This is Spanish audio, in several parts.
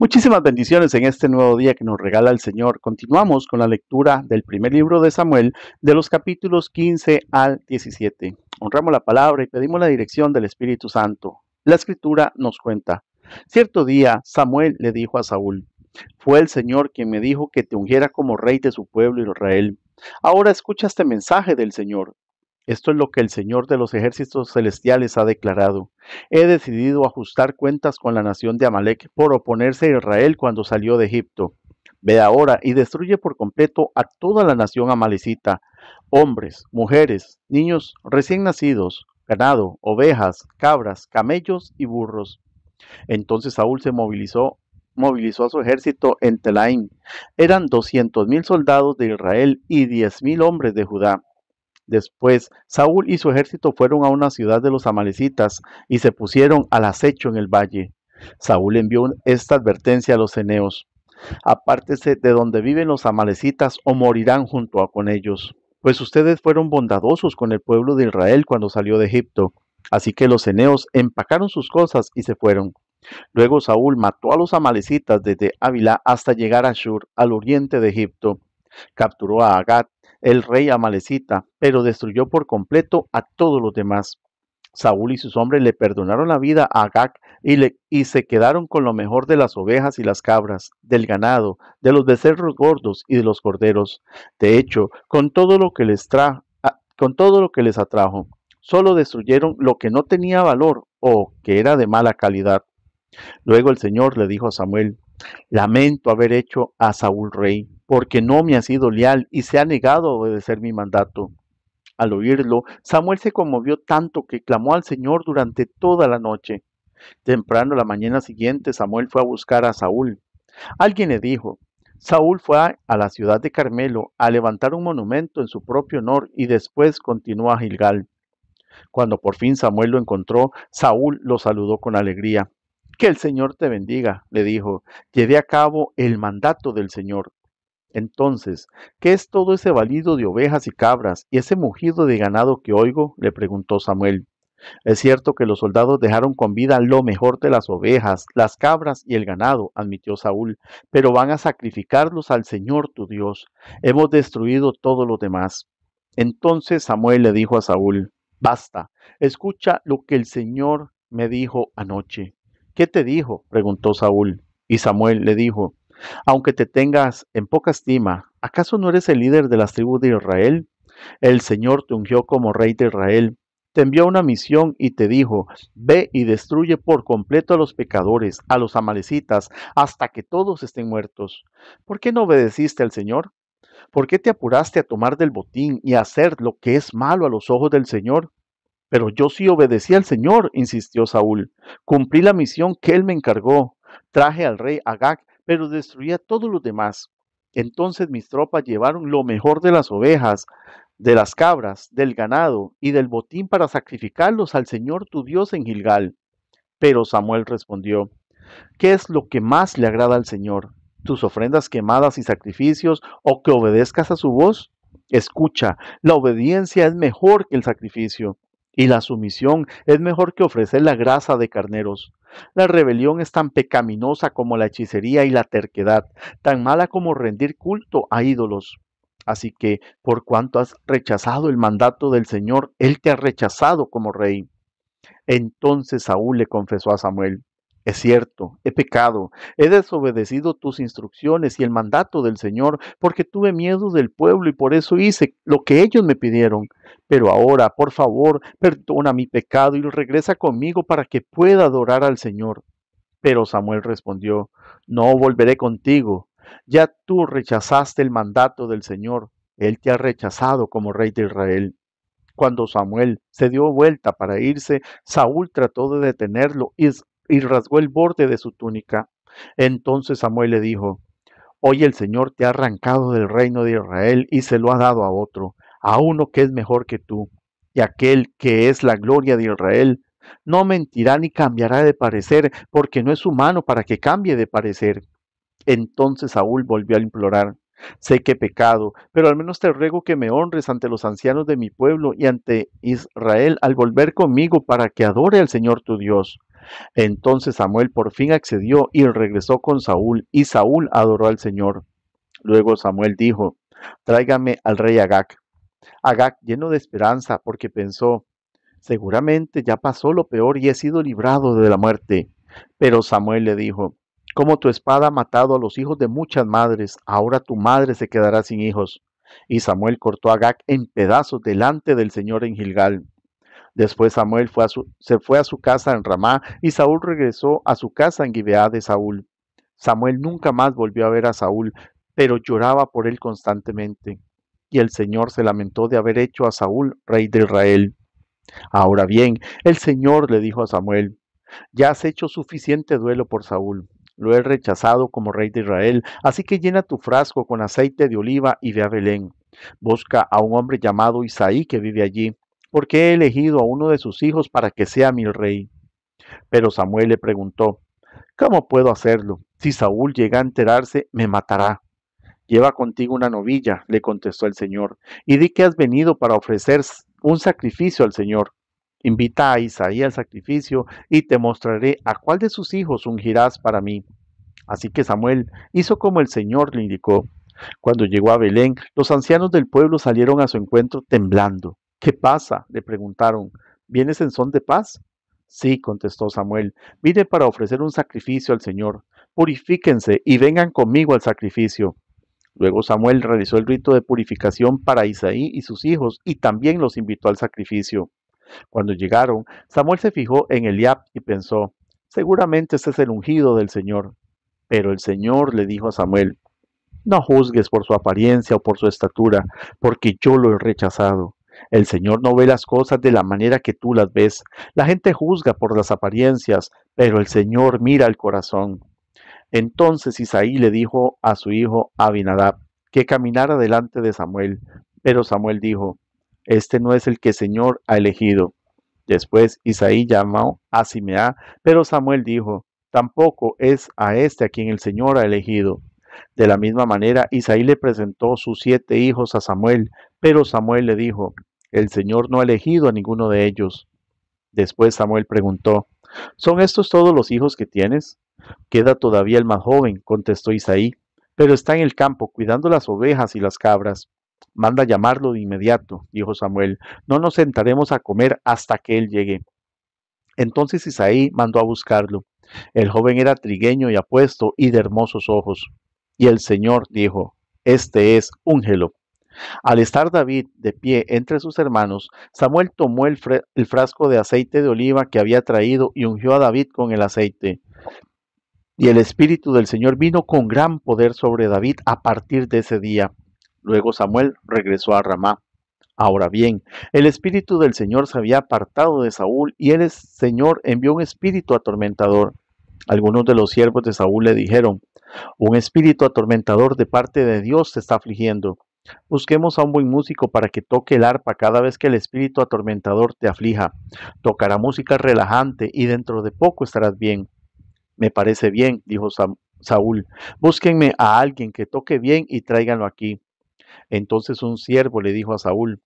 Muchísimas bendiciones en este nuevo día que nos regala el Señor. Continuamos con la lectura del primer libro de Samuel, de los capítulos 15 al 17. Honramos la palabra y pedimos la dirección del Espíritu Santo. La Escritura nos cuenta: cierto día Samuel le dijo a Saúl: fue el Señor quien me dijo que te ungiera como rey de su pueblo Israel. Ahora escucha este mensaje del Señor. Esto es lo que el Señor de los ejércitos celestiales ha declarado. He decidido ajustar cuentas con la nación de Amalec por oponerse a Israel cuando salió de Egipto. Ve ahora y destruye por completo a toda la nación amalecita, hombres, mujeres, niños recién nacidos, ganado, ovejas, cabras, camellos y burros. Entonces Saúl movilizó a su ejército en Telaim. Eran 200,000 soldados de Israel y 10,000 hombres de Judá. Después, Saúl y su ejército fueron a una ciudad de los amalecitas y se pusieron al acecho en el valle. Saúl envió esta advertencia a los ceneos: apártese de donde viven los amalecitas o morirán con ellos, pues ustedes fueron bondadosos con el pueblo de Israel cuando salió de Egipto. Así que los ceneos empacaron sus cosas y se fueron. Luego Saúl mató a los amalecitas desde Havilá hasta llegar a Shur, al oriente de Egipto. Capturó a Agag, el rey amalecita, pero destruyó por completo a todos los demás. Saúl y sus hombres le perdonaron la vida a Agag y se quedaron con lo mejor de las ovejas y las cabras, del ganado, de los becerros gordos y de los corderos. De hecho, con todo lo que les atrajo, solo destruyeron lo que no tenía valor o que era de mala calidad. Luego el Señor le dijo a Samuel: lamento haber hecho a Saúl rey, porque no me ha sido leal y se ha negado a obedecer mi mandato. Al oírlo, Samuel se conmovió tanto que clamó al Señor durante toda la noche. Temprano la mañana siguiente, Samuel fue a buscar a Saúl. Alguien le dijo: Saúl fue a la ciudad de Carmelo a levantar un monumento en su propio honor y después continuó a Gilgal. Cuando por fin Samuel lo encontró, Saúl lo saludó con alegría. Que el Señor te bendiga, le dijo. Llevé a cabo el mandato del Señor. Entonces, ¿qué es todo ese balido de ovejas y cabras y ese mugido de ganado que oigo? Le preguntó Samuel. Es cierto que los soldados dejaron con vida lo mejor de las ovejas, las cabras y el ganado, admitió Saúl, pero van a sacrificarlos al Señor tu Dios. Hemos destruido todo lo demás. Entonces Samuel le dijo a Saúl: basta, escucha lo que el Señor me dijo anoche. ¿Qué te dijo?, preguntó Saúl. Y Samuel le dijo: aunque te tengas en poca estima, ¿acaso no eres el líder de las tribus de Israel? El Señor te ungió como rey de Israel. Te envió una misión y te dijo: ve y destruye por completo a los pecadores, a los amalecitas, hasta que todos estén muertos. ¿Por qué no obedeciste al Señor? ¿Por qué te apuraste a tomar del botín y a hacer lo que es malo a los ojos del Señor? Pero yo sí obedecí al Señor, insistió Saúl. Cumplí la misión que él me encargó. Traje al rey Agag, pero destruí a todos los demás. Entonces mis tropas llevaron lo mejor de las ovejas, de las cabras, del ganado y del botín para sacrificarlos al Señor tu Dios en Gilgal. Pero Samuel respondió: ¿qué es lo que más le agrada al Señor? ¿Tus ofrendas quemadas y sacrificios o que obedezcas a su voz? Escucha, la obediencia es mejor que el sacrificio y la sumisión es mejor que ofrecer la grasa de carneros. La rebelión es tan pecaminosa como la hechicería y la terquedad, tan mala como rendir culto a ídolos. Así que, por cuanto has rechazado el mandato del Señor, Él te ha rechazado como rey. Entonces Saúl le confesó a Samuel: es cierto, he pecado, he desobedecido tus instrucciones y el mandato del Señor, porque tuve miedo del pueblo y por eso hice lo que ellos me pidieron. Pero ahora, por favor, perdona mi pecado y regresa conmigo para que pueda adorar al Señor. Pero Samuel respondió: no volveré contigo. Ya tú rechazaste el mandato del Señor. Él te ha rechazado como rey de Israel. Cuando Samuel se dio vuelta para irse, Saúl trató de detenerlo y rasgó el borde de su túnica. Entonces Samuel le dijo: hoy el Señor te ha arrancado del reino de Israel y se lo ha dado a otro, a uno que es mejor que tú. Y aquel que es la gloria de Israel no mentirá ni cambiará de parecer, porque no es humano para que cambie de parecer. Entonces Saúl volvió a implorar: sé que he pecado, pero al menos te ruego que me honres ante los ancianos de mi pueblo y ante Israel al volver conmigo para que adore al Señor tu Dios. Entonces Samuel por fin accedió y regresó con Saúl, y Saúl adoró al Señor. Luego Samuel dijo: Tráigame al rey Agag. Agag, lleno de esperanza, porque pensó: seguramente ya pasó lo peor y he sido librado de la muerte. Pero Samuel le dijo: como tu espada ha matado a los hijos de muchas madres, ahora tu madre se quedará sin hijos. Y Samuel cortó a Agag en pedazos delante del Señor en Gilgal. Después Samuel se fue a su casa en Ramá, y Saúl regresó a su casa en Gibeá de Saúl. Samuel nunca más volvió a ver a Saúl, pero lloraba por él constantemente. Y el Señor se lamentó de haber hecho a Saúl rey de Israel. Ahora bien, el Señor le dijo a Samuel: ya has hecho suficiente duelo por Saúl. Lo he rechazado como rey de Israel, así que llena tu frasco con aceite de oliva y ve a Belén. Busca a un hombre llamado Isaí que vive allí, porque he elegido a uno de sus hijos para que sea mi rey. Pero Samuel le preguntó: ¿cómo puedo hacerlo? Si Saúl llega a enterarse, me matará. Lleva contigo una novilla, le contestó el Señor, y di que has venido para ofrecer un sacrificio al Señor. Invita a Isaí al sacrificio y te mostraré a cuál de sus hijos ungirás para mí. Así que Samuel hizo como el Señor le indicó. Cuando llegó a Belén, los ancianos del pueblo salieron a su encuentro temblando. ¿Qué pasa?, le preguntaron. ¿Vienes en son de paz? Sí, contestó Samuel, vine para ofrecer un sacrificio al Señor. Purifíquense y vengan conmigo al sacrificio. Luego Samuel realizó el rito de purificación para Isaí y sus hijos y también los invitó al sacrificio. Cuando llegaron, Samuel se fijó en Eliab y pensó: seguramente este es el ungido del Señor. Pero el Señor le dijo a Samuel: no juzgues por su apariencia o por su estatura, porque yo lo he rechazado. El Señor no ve las cosas de la manera que tú las ves. La gente juzga por las apariencias, pero el Señor mira el corazón. Entonces Isaí le dijo a su hijo Abinadab que caminara delante de Samuel. Pero Samuel dijo: este no es el que el Señor ha elegido. Después Isaí llamó a Simeá, pero Samuel dijo: tampoco es a este a quien el Señor ha elegido. De la misma manera, Isaí le presentó sus 7 hijos a Samuel, pero Samuel le dijo: el Señor no ha elegido a ninguno de ellos. Después Samuel preguntó: ¿son estos todos los hijos que tienes? Queda todavía el más joven, contestó Isaí, pero está en el campo cuidando las ovejas y las cabras. Manda llamarlo de inmediato, dijo Samuel. No nos sentaremos a comer hasta que él llegue. Entonces Isaí mandó a buscarlo. El joven era trigueño y apuesto y de hermosos ojos. Y el Señor dijo: este es, úngelo. Al estar David de pie entre sus hermanos, Samuel tomó el frasco de aceite de oliva que había traído y ungió a David con el aceite. Y el Espíritu del Señor vino con gran poder sobre David a partir de ese día. Luego Samuel regresó a Ramá. Ahora bien, el Espíritu del Señor se había apartado de Saúl y el Señor envió un espíritu atormentador. Algunos de los siervos de Saúl le dijeron: un espíritu atormentador de parte de Dios te está afligiendo. Busquemos a un buen músico para que toque el arpa cada vez que el espíritu atormentador te aflija. Tocará música relajante y dentro de poco estarás bien. Me parece bien, dijo Saúl. Búsquenme a alguien que toque bien y tráiganlo aquí. Entonces un siervo le dijo a Saúl: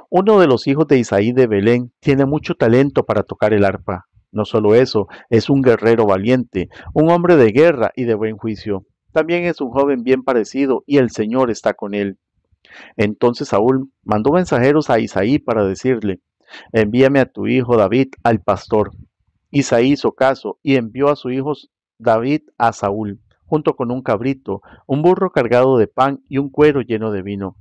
uno de los hijos de Isaí de Belén tiene mucho talento para tocar el arpa. No solo eso, es un guerrero valiente, un hombre de guerra y de buen juicio. También es un joven bien parecido y el Señor está con él. Entonces Saúl mandó mensajeros a Isaí para decirle: envíame a tu hijo David al pastor. Isaí hizo caso y envió a su hijo David a Saúl, junto con un cabrito, un burro cargado de pan y un cuero lleno de vino.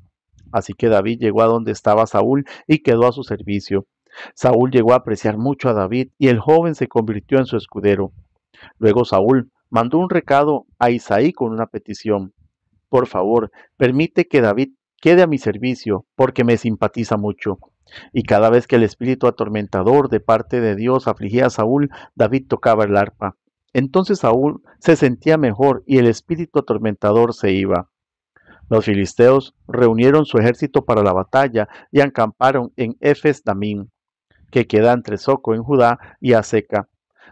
Así que David llegó a donde estaba Saúl y quedó a su servicio. Saúl llegó a apreciar mucho a David y el joven se convirtió en su escudero. Luego Saúl mandó un recado a Isaí con una petición: por favor, permite que David quede a mi servicio, porque me simpatiza mucho. Y cada vez que el espíritu atormentador de parte de Dios afligía a Saúl, David tocaba el arpa. Entonces Saúl se sentía mejor y el espíritu atormentador se iba. Los filisteos reunieron su ejército para la batalla y acamparon en Efes Damín, que queda entre Soco en Judá y Azeca.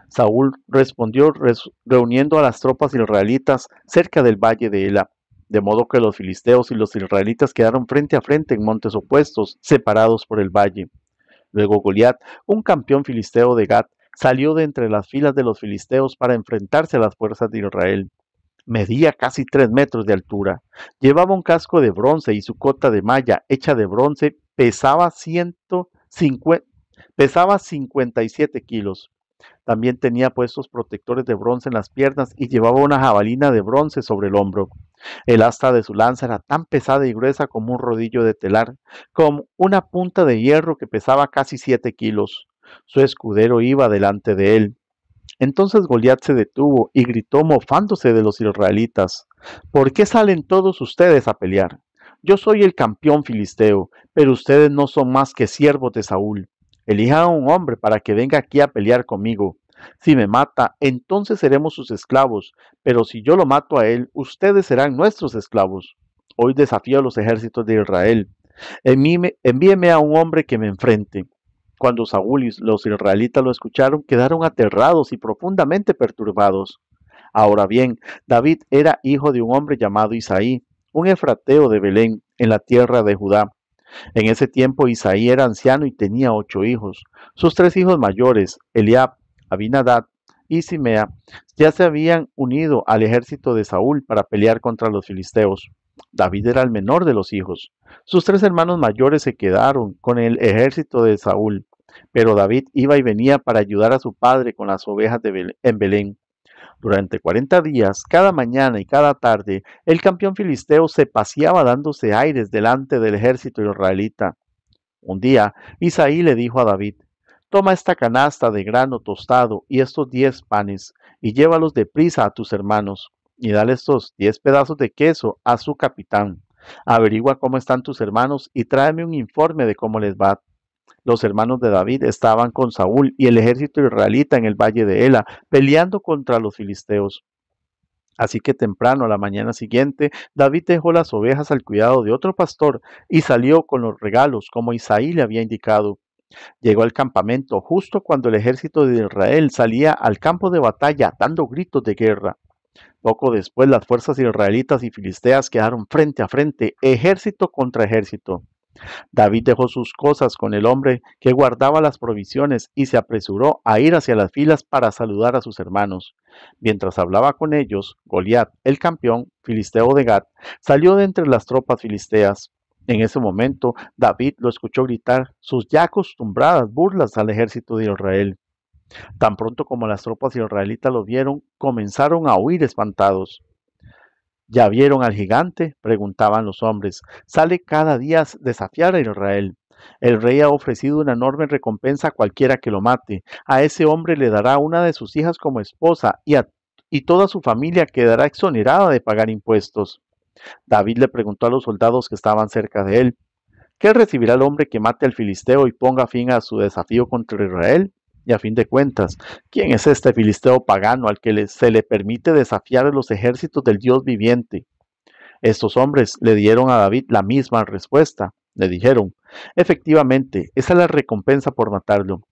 Saúl respondió reuniendo a las tropas israelitas cerca del valle de Ela, de modo que los filisteos y los israelitas quedaron frente a frente en montes opuestos, separados por el valle. Luego Goliat, un campeón filisteo de Gat, salió de entre las filas de los filisteos para enfrentarse a las fuerzas de Israel. Medía casi 3 metros de altura. Llevaba un casco de bronce y su cota de malla hecha de bronce pesaba 57 kilos. También tenía puestos protectores de bronce en las piernas y llevaba una jabalina de bronce sobre el hombro. El asta de su lanza era tan pesada y gruesa como un rodillo de telar, con una punta de hierro que pesaba casi 7 kilos. Su escudero iba delante de él. Entonces Goliat se detuvo y gritó mofándose de los israelitas: ¿Por qué salen todos ustedes a pelear? Yo soy el campeón filisteo, pero ustedes no son más que siervos de Saúl. Elijan a un hombre para que venga aquí a pelear conmigo. Si me mata, entonces seremos sus esclavos, pero si yo lo mato a él, ustedes serán nuestros esclavos. Hoy desafío a los ejércitos de Israel. Envíeme a un hombre que me enfrente. Cuando Saúl y los israelitas lo escucharon, quedaron aterrados y profundamente perturbados. Ahora bien, David era hijo de un hombre llamado Isaí, un efrateo de Belén, en la tierra de Judá. En ese tiempo Isaí era anciano y tenía 8 hijos. Sus 3 hijos mayores, Eliab, Abinadab y Simea, ya se habían unido al ejército de Saúl para pelear contra los filisteos. David era el menor de los hijos. Sus 3 hermanos mayores se quedaron con el ejército de Saúl, pero David iba y venía para ayudar a su padre con las ovejas en Belén. Durante 40 días, cada mañana y cada tarde, el campeón filisteo se paseaba dándose aires delante del ejército israelita. Un día, Isaí le dijo a David: Toma esta canasta de grano tostado y estos 10 panes, y llévalos deprisa a tus hermanos, y dale estos 10 pedazos de queso a su capitán. Averigua cómo están tus hermanos y tráeme un informe de cómo les va. Los hermanos de David estaban con Saúl y el ejército israelita en el valle de Ela, peleando contra los filisteos. Así que temprano a la mañana siguiente, David dejó las ovejas al cuidado de otro pastor y salió con los regalos, como Isaí le había indicado. Llegó al campamento justo cuando el ejército de Israel salía al campo de batalla dando gritos de guerra. Poco después, las fuerzas israelitas y filisteas quedaron frente a frente, ejército contra ejército. David dejó sus cosas con el hombre que guardaba las provisiones y se apresuró a ir hacia las filas para saludar a sus hermanos. Mientras hablaba con ellos, Goliat, el campeón filisteo de Gat, salió de entre las tropas filisteas. En ese momento, David lo escuchó gritar sus ya acostumbradas burlas al ejército de Israel. Tan pronto como las tropas israelitas lo vieron, comenzaron a huir espantados. ¿Ya vieron al gigante?, preguntaban los hombres. Sale cada día a desafiar a Israel. El rey ha ofrecido una enorme recompensa a cualquiera que lo mate. A ese hombre le dará una de sus hijas como esposa y toda su familia quedará exonerada de pagar impuestos. David le preguntó a los soldados que estaban cerca de él: ¿Qué recibirá el hombre que mate al filisteo y ponga fin a su desafío contra Israel? Y a fin de cuentas, ¿quién es este filisteo pagano al que se le permite desafiar a los ejércitos del Dios viviente? Estos hombres le dieron a David la misma respuesta. Le dijeron: efectivamente, esa es la recompensa por matarlo.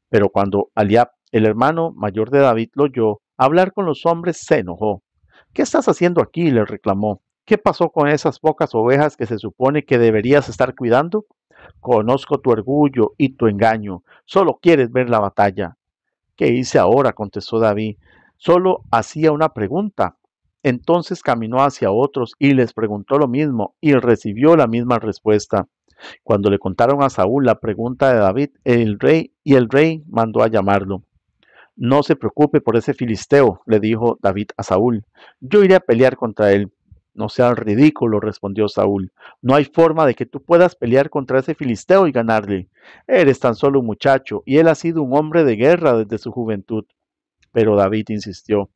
Pero cuando Eliab, el hermano mayor de David, lo oyó hablar con los hombres, se enojó. ¿Qué estás haciendo aquí?, le reclamó. ¿Qué pasó con esas pocas ovejas que se supone que deberías estar cuidando? Conozco tu orgullo y tu engaño. Solo quieres ver la batalla. ¿Qué hice ahora?, contestó David. Solo hacía una pregunta. Entonces caminó hacia otros y les preguntó lo mismo y recibió la misma respuesta. Cuando le contaron a Saúl la pregunta de David, el rey mandó a llamarlo. No se preocupe por ese filisteo, le dijo David a Saúl. Yo iré a pelear contra él. No seas ridículo, respondió Saúl. No hay forma de que tú puedas pelear contra ese filisteo y ganarle. Eres tan solo un muchacho y él ha sido un hombre de guerra desde su juventud. Pero David insistió: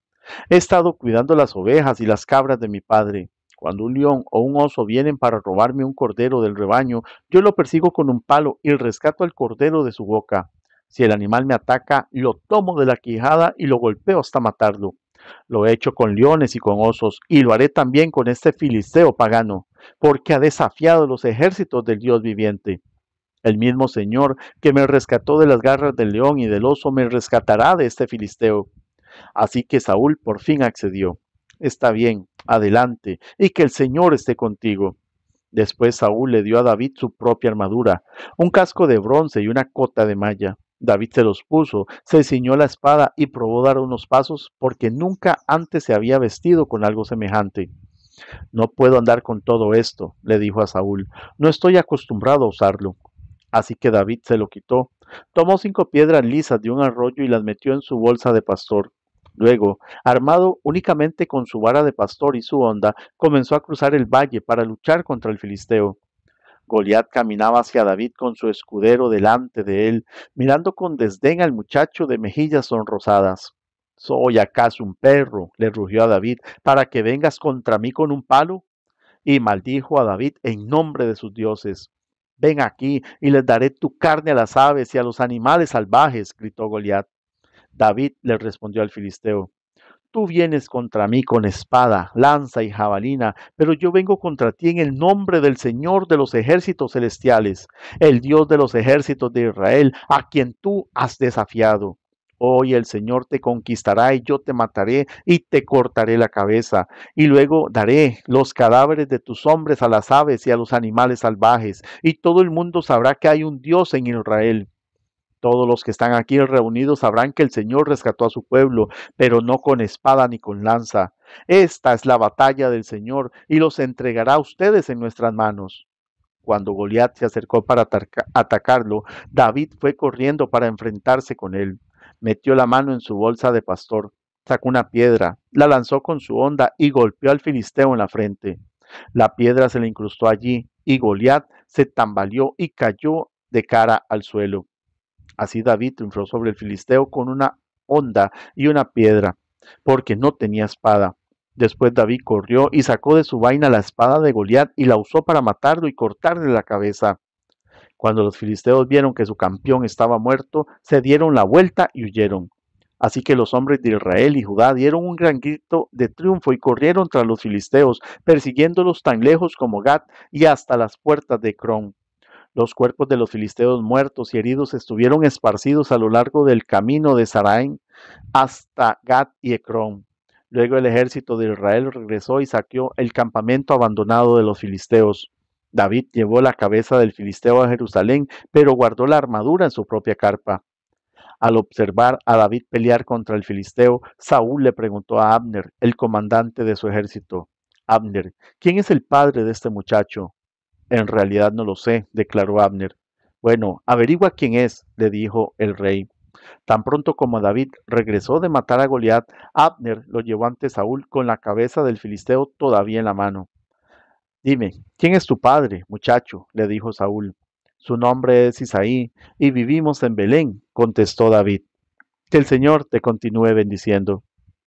He estado cuidando las ovejas y las cabras de mi padre. Cuando un león o un oso vienen para robarme un cordero del rebaño, yo lo persigo con un palo y rescato al cordero de su boca. Si el animal me ataca, lo tomo de la quijada y lo golpeo hasta matarlo. Lo he hecho con leones y con osos, y lo haré también con este filisteo pagano, porque ha desafiado los ejércitos del Dios viviente. El mismo Señor que me rescató de las garras del león y del oso me rescatará de este filisteo. Así que Saúl por fin accedió. Está bien, adelante, y que el Señor esté contigo. Después Saúl le dio a David su propia armadura, un casco de bronce y una cota de malla. David se los puso, se ciñó la espada y probó dar unos pasos porque nunca antes se había vestido con algo semejante. No puedo andar con todo esto, le dijo a Saúl, no estoy acostumbrado a usarlo. Así que David se lo quitó, tomó 5 piedras lisas de un arroyo y las metió en su bolsa de pastor. Luego, armado únicamente con su vara de pastor y su honda, comenzó a cruzar el valle para luchar contra el filisteo. Goliat caminaba hacia David con su escudero delante de él, mirando con desdén al muchacho de mejillas sonrosadas. ¿Soy acaso un perro?, le rugió a David, para que vengas contra mí con un palo. Y maldijo a David en nombre de sus dioses. Ven aquí y les daré tu carne a las aves y a los animales salvajes, gritó Goliat. David le respondió al filisteo: Tú vienes contra mí con espada, lanza y jabalina, pero yo vengo contra ti en el nombre del Señor de los ejércitos celestiales, el Dios de los ejércitos de Israel, a quien tú has desafiado. Hoy el Señor te conquistará y yo te mataré y te cortaré la cabeza, y luego daré los cadáveres de tus hombres a las aves y a los animales salvajes, y todo el mundo sabrá que hay un Dios en Israel. Todos los que están aquí reunidos sabrán que el Señor rescató a su pueblo, pero no con espada ni con lanza. Esta es la batalla del Señor y los entregará a ustedes en nuestras manos. Cuando Goliat se acercó para atacarlo, David fue corriendo para enfrentarse con él. Metió la mano en su bolsa de pastor, sacó una piedra, la lanzó con su honda y golpeó al filisteo en la frente. La piedra se le incrustó allí y Goliat se tambaleó y cayó de cara al suelo. Así David triunfó sobre el filisteo con una honda y una piedra, porque no tenía espada. Después David corrió y sacó de su vaina la espada de Goliat y la usó para matarlo y cortarle la cabeza. Cuando los filisteos vieron que su campeón estaba muerto, se dieron la vuelta y huyeron. Así que los hombres de Israel y Judá dieron un gran grito de triunfo y corrieron tras los filisteos, persiguiéndolos tan lejos como Gat y hasta las puertas de Ecrón. Los cuerpos de los filisteos muertos y heridos estuvieron esparcidos a lo largo del camino de Saraín hasta Gat y Ecrón. Luego el ejército de Israel regresó y saqueó el campamento abandonado de los filisteos. David llevó la cabeza del filisteo a Jerusalén, pero guardó la armadura en su propia carpa. Al observar a David pelear contra el filisteo, Saúl le preguntó a Abner, el comandante de su ejército: Abner, ¿quién es el padre de este muchacho? En realidad no lo sé, declaró Abner. Bueno, averigua quién es, le dijo el rey. Tan pronto como David regresó de matar a Goliat, Abner lo llevó ante Saúl con la cabeza del filisteo todavía en la mano. Dime, ¿quién es tu padre, muchacho?, le dijo Saúl. Su nombre es Isaí, y vivimos en Belén, contestó David. Que el Señor te continúe bendiciendo.